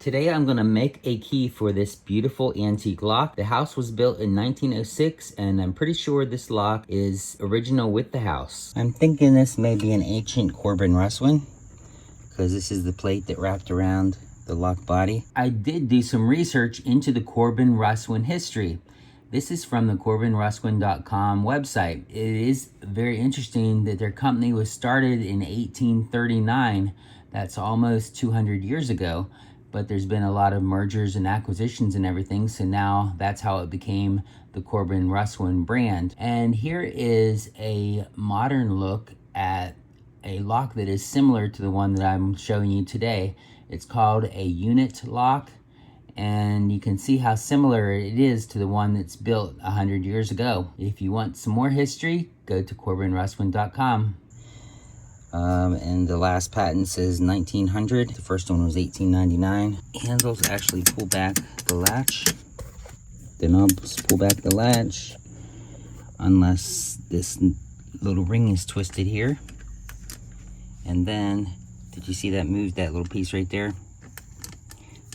Today I'm going to make a key for this beautiful antique lock. The house was built in 1906 and I'm pretty sure this lock is original with the house. I'm thinking this may be an ancient Corbin Russwin because this is the plate that wrapped around the lock body. I did do some research into the Corbin Russwin history. This is from the corbinrusswin.com website. It is very interesting that their company was started in 1839. That's almost 200 years ago. But there's been a lot of mergers and acquisitions and everything, so now that's how it became the Corbin Russwin brand. And here is a modern look at a lock that is similar to the one that I'm showing you today. It's called a unit lock, and you can see how similar it is to the one that's built 100 years ago. If you want some more history, go to corbinrusswin.com. And the last patent says 1900. The first one was 1899. Handles actually pull back the latch. The knobs pull back the latch, unless this little ring is twisted here. And then, did you see that moved that little piece right there?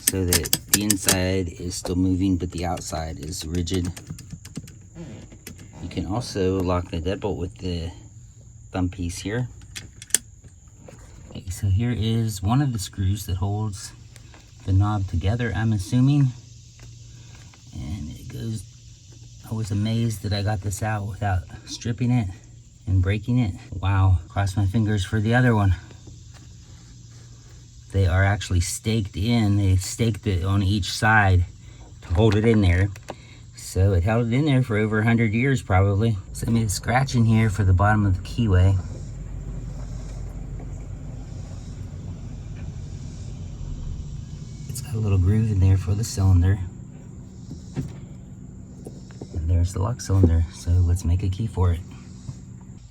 So that the inside is still moving, but the outside is rigid. You can also lock the deadbolt with the thumb piece here. Okay, so here is one of the screws that holds the knob together, I'm assuming. And it goes, I was amazed that I got this out without stripping it and breaking it. Wow, cross my fingers for the other one. They are actually staked in. They staked it on each side to hold it in there. So it held it in there for over 100 years probably. So I made a scratch in here for the bottom of the keyway. A little groove in there for the cylinder. And there's the lock cylinder. So let's make a key for it.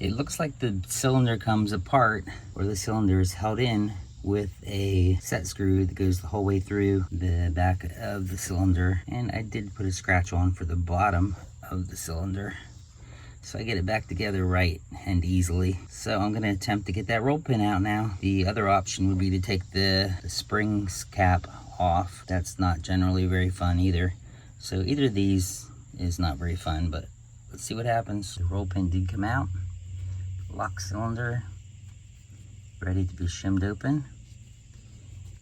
It looks like the cylinder comes apart, or the cylinder is held in with a set screw that goes the whole way through the back of the cylinder. And I did put a scratch on for the bottom of the cylinder, so I get it back together right and easily. So I'm going to attempt to get that roll pin out now. The other option would be to take the springs cap off. That's not generally very fun either. So either of these is not very fun, but let's see what happens. The roll pin did come out. Lock cylinder ready to be shimmed open.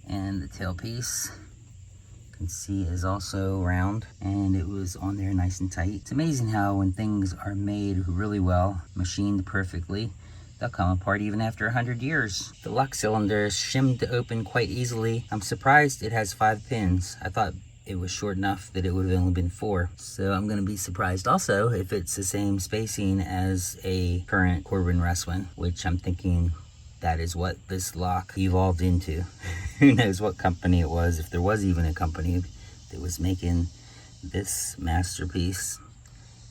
And the tailpiece, you can see, is also round, and it was on there nice and tight. It's amazing how when things are made really well, machined perfectly, they'll come apart even after 100 years. The lock cylinder is shimmed open quite easily. I'm surprised it has 5 pins. I thought it was short enough that it would have only been 4. So I'm gonna be surprised also if it's the same spacing as a current Corbin Russwin, which I'm thinking that is what this lock evolved into. Who knows what company it was, if there was even a company that was making this masterpiece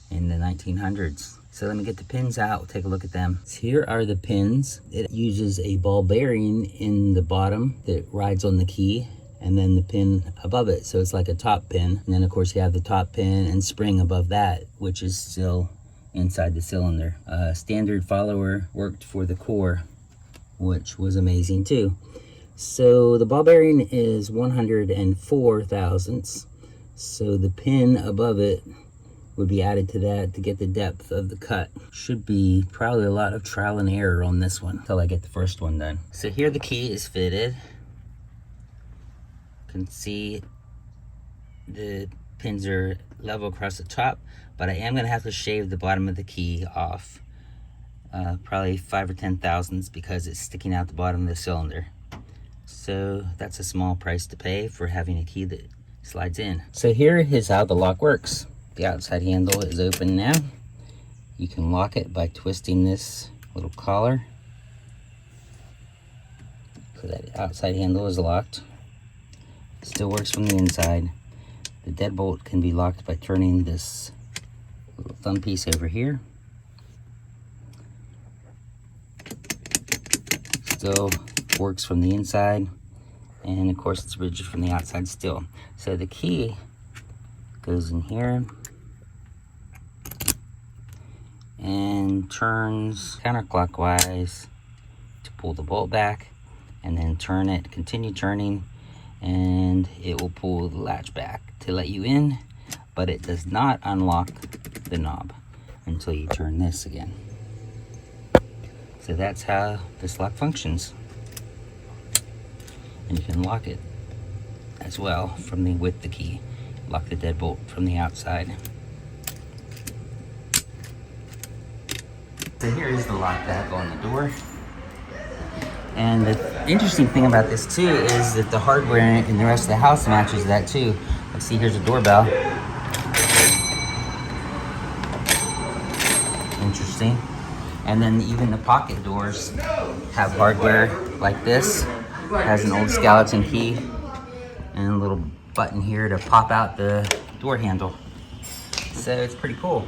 in the 1900s. So let me get the pins out, we'll take a look at them. So here are the pins. It uses a ball bearing in the bottom that rides on the key, and then the pin above it. So it's like a top pin. And then of course you have the top pin and spring above that, which is still inside the cylinder. Standard follower worked for the core, which was amazing too. So the ball bearing is 104 thousandths. So the pin above it would be added to that to get the depth of the cut. Should be probably a lot of trial and error on this one until I get the first one done. So here the key is fitted. You can see the pins are level across the top, but I am gonna have to shave the bottom of the key off. Probably 5 or 10 thousandths because it's sticking out the bottom of the cylinder. So that's a small price to pay for having a key that slides in. So here is how the lock works. The outside handle is open now. You can lock it by twisting this little collar. So that outside handle is locked. Still works from the inside. The deadbolt can be locked by turning this little thumb piece over here. Still works from the inside, and of course it's rigid from the outside still. So the key goes in here and turns counterclockwise to pull the bolt back, and then turn it, continue turning, and it will pull the latch back to let you in, but it does not unlock the knob until you turn this again. So that's how this lock functions. And you can lock it as well with the key. Lock the deadbolt from the outside. So here is the lock back on the door. And the interesting thing about this too is that the hardware in the rest of the house matches that too. Let's see, here's a doorbell. Interesting. And then even the pocket doors have hardware like this. It has an old skeleton key and a little button here to pop out the door handle. So it's pretty cool.